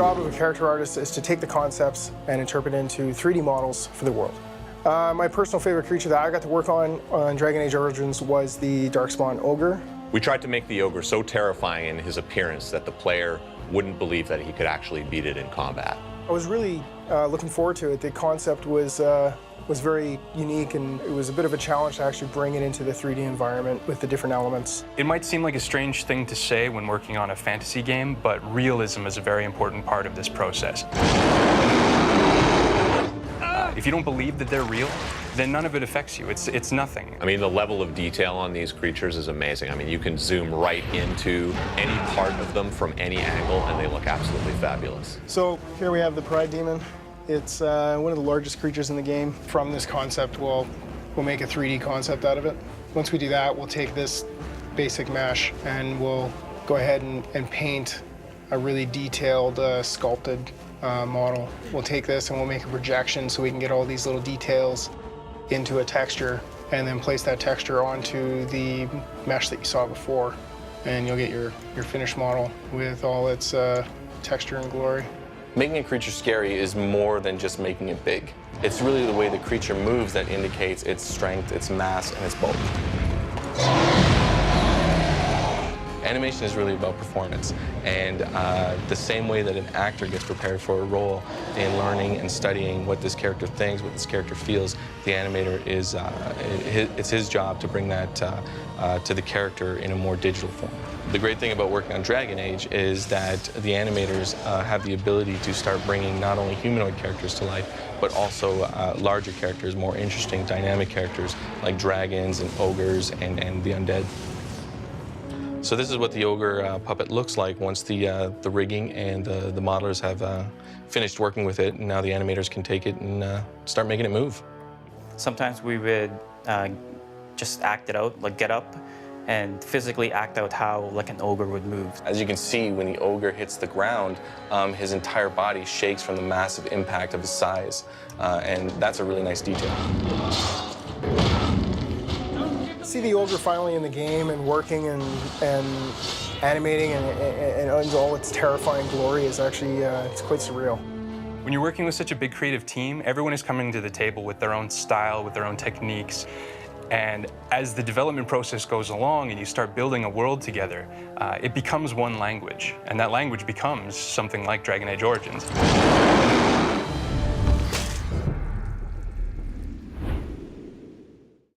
job of a character artist is to take the concepts and interpret into 3D models for the world. My personal favorite creature that I got to work on Dragon Age Origins was the Darkspawn Ogre. We tried to make the ogre so terrifying in his appearance that the player wouldn't believe that he could actually beat it in combat. I was really looking forward to it. The concept was very unique, and it was a bit of a challenge to actually bring it into the 3D environment with the different elements. It might seem like a strange thing to say when working on a fantasy game, but realism is a very important part of this process. If you don't believe that they're real, then none of it affects you. It's nothing. I mean, the level of detail on these creatures is amazing. I mean, you can zoom right into any part of them from any angle, and they look absolutely fabulous. So here we have the Pride Demon. It's one of the largest creatures in the game. From this concept, we'll make a 3D concept out of it. Once we do that, we'll take this basic mesh and we'll go ahead and paint a really detailed, sculpted model. We'll take this and we'll make a projection so we can get all these little details into a texture, and then place that texture onto the mesh that you saw before. And you'll get your finished model with all its texture and glory. Making a creature scary is more than just making it big. It's really the way the creature moves that indicates its strength, its mass, and its bulk. Animation is really about performance, and the same way that an actor gets prepared for a role in learning and studying what this character thinks, what this character feels, the animator is, it's his job to bring that to the character in a more digital form. The great thing about working on Dragon Age is that the animators have the ability to start bringing not only humanoid characters to life, but also larger characters, more interesting, dynamic characters like dragons and ogres and the undead. So this is what the ogre puppet looks like once the rigging and the modelers have finished working with it, and now the animators can take it and start making it move. Sometimes we would just act it out, like get up and physically act out how like an ogre would move. As you can see, when the ogre hits the ground, his entire body shakes from the massive impact of his size, and that's a really nice detail. See the ogre finally in the game and working and animating and all its terrifying glory is actually it's quite surreal. When you're working with such a big creative team, everyone is coming to the table with their own style, with their own techniques. And as the development process goes along and you start building a world together, it becomes one language. And that language becomes something like Dragon Age Origins.